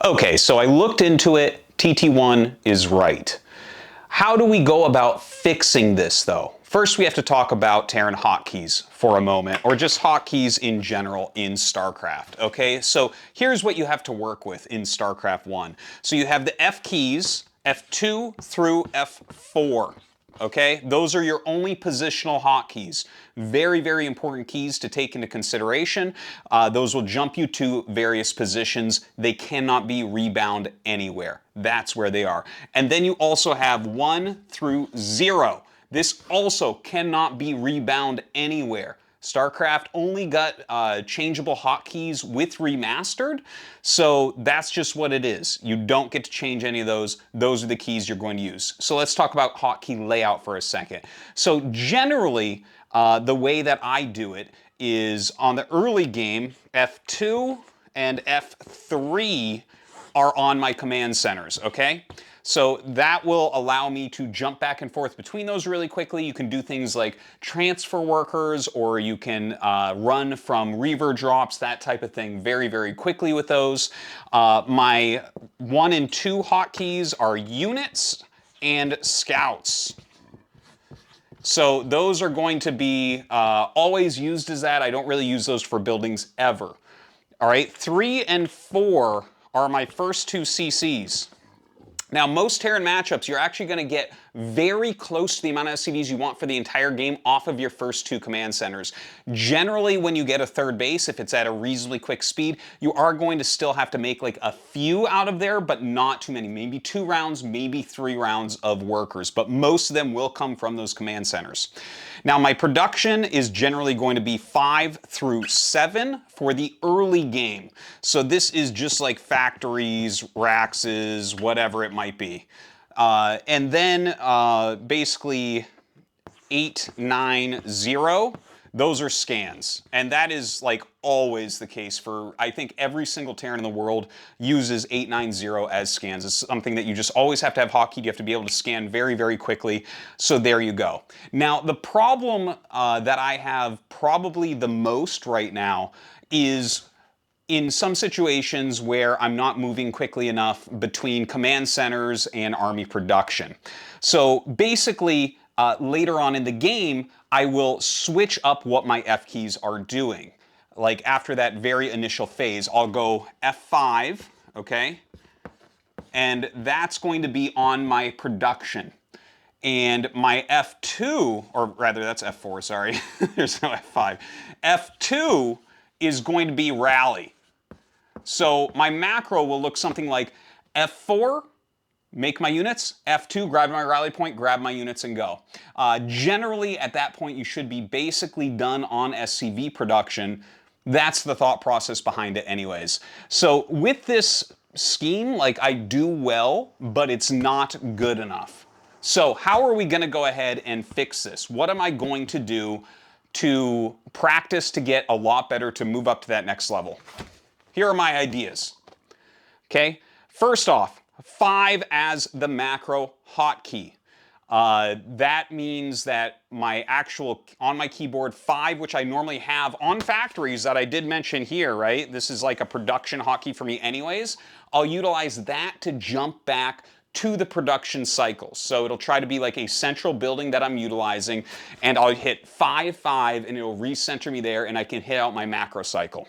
Okay, so I looked into it. TT1 is right. How do we go about fixing this though? First, we have to talk about Terran hotkeys for a moment, or just hotkeys in general in StarCraft, okay? So here's what you have to work with in StarCraft 1. So you have the F keys, F2 through F4. Okay, those are your only positional hotkeys. Very, very important keys to take into consideration. Those will jump you to various positions. They cannot be rebound anywhere. That's where they are. And then you also have 1 through 0. This also cannot be rebound anywhere. StarCraft only got changeable hotkeys with Remastered, so that's just what it is. You don't get to change any of those. Those are the keys you're going to use. So let's talk about hotkey layout for a second. So generally, the way that I do it is on the early game, F2 and F3 are on my command centers, okay? So that will allow me to jump back and forth between those really quickly. You can do things like transfer workers, or you can run from reaver drops, that type of thing very, very quickly with those. My 1 and 2 hotkeys are units and scouts. So those are going to be always used as that. I don't really use those for buildings ever. All right, 3 and 4 are my first 2 CCs. Now, most Terran matchups, you're actually going to get very close to the amount of SCVs you want for the entire game off of your first 2 command centers. Generally, when you get a third base, if it's at a reasonably quick speed, you are going to still have to make like a few out of there, but not too many. Maybe 2 rounds, maybe 3 rounds of workers, but most of them will come from those command centers. Now, my production is generally going to be 5 through 7 for the early game. So this is just like factories, Raxes, whatever it might be. And then basically 8, 9, 0, those are scans. And that is like always the case for, I think every single Terran in the world uses 890 as scans. It's something that you just always have to have hotkeyed. You have to be able to scan very, very quickly. So there you go. Now, the problem that I have probably the most right now is in some situations where I'm not moving quickly enough between command centers and army production. So basically, later on in the game, I will switch up what my F keys are doing. Like after that very initial phase, I'll go F5, okay? And that's going to be on my production. And my F2, or rather that's F4, sorry, there's no F5. F2 is going to be rally. So my macro will look something like F4, make my units, F2, grab my rally point, grab my units and go. Generally at that point you should be basically done on SCV production. That's the thought process behind it anyways. So with this scheme, like I do well, but it's not good enough. So how are we gonna go ahead and fix this? What am I going to do to practice to get a lot better to move up to that next level? Here are my ideas, okay? First off, 5 as the macro hotkey. That means that my actual, on my keyboard, 5, which I normally have on factories that I did mention here, right? This is like a production hotkey for me anyways. I'll utilize that to jump back to the production cycles. So it'll try to be like a central building that I'm utilizing, and I'll hit 5, 5, and it'll recenter me there, and I can hit out my macro cycle.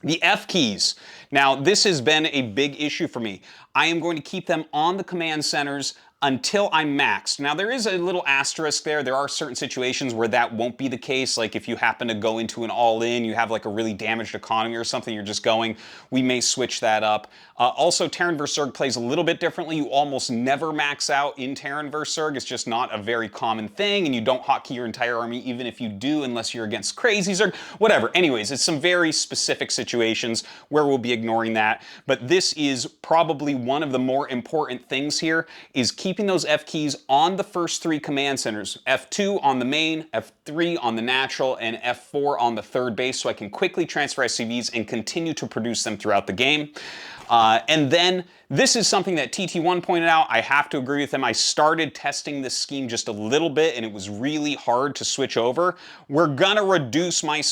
The F keys. Now, this has been a big issue for me. I am going to keep them on the command centers until I'm maxed. Now, there is a little asterisk there. There are certain situations where that won't be the case. Like if you happen to go into an all-in, you have like a really damaged economy or something, you're just going, we may switch that up. Also, Terran vs. Zerg plays a little bit differently. You almost never max out in Terran vs. Zerg. It's just not a very common thing, and you don't hotkey your entire army, even if you do, unless you're against crazy Zerg, whatever. Anyways, it's some very specific situations where we'll be ignoring that. But this is probably one of the more important things here, is keeping those F keys on the first 3 command centers. F2 on the main, F3 on the natural, and F4 on the third base, so I can quickly transfer SCVs and continue to produce them throughout the game. And then this is something that TT1 pointed out. I have to agree with him. I started testing this scheme just a little bit, and it was really hard to switch over. We're gonna reduce my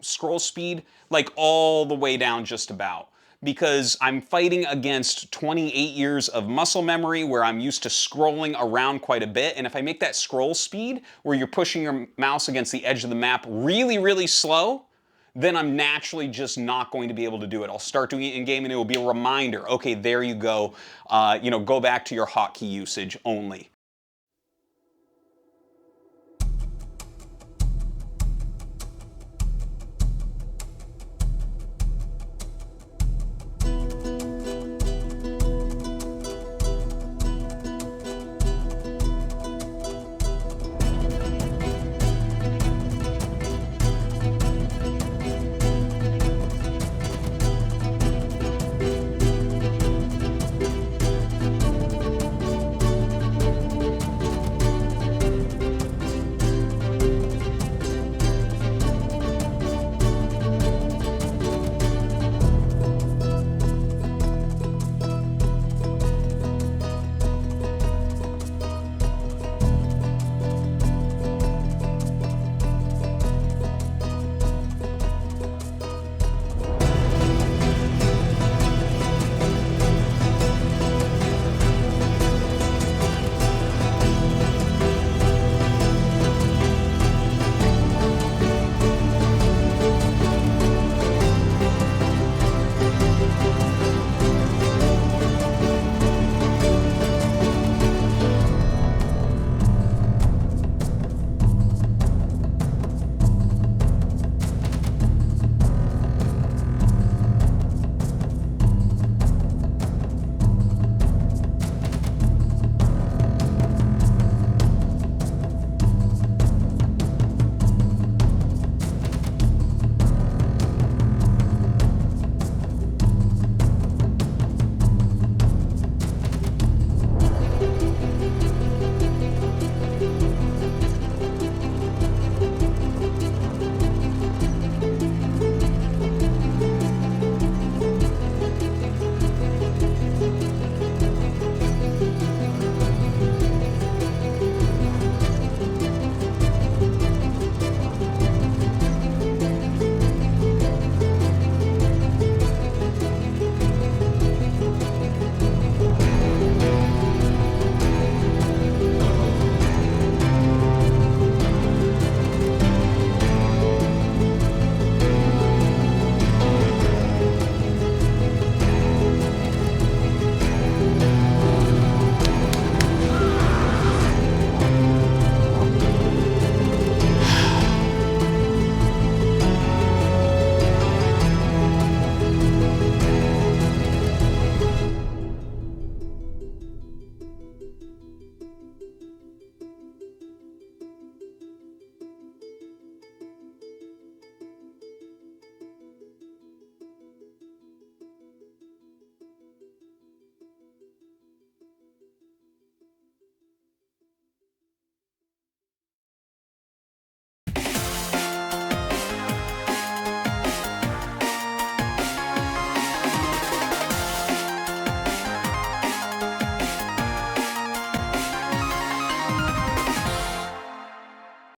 scroll speed like all the way down just about, because I'm fighting against 28 years of muscle memory where I'm used to scrolling around quite a bit. And if I make that scroll speed where you're pushing your mouse against the edge of the map really, really slow, then I'm naturally just not going to be able to do it. I'll start doing it in game and it will be a reminder. Okay, there you go. Go back to your hotkey usage only.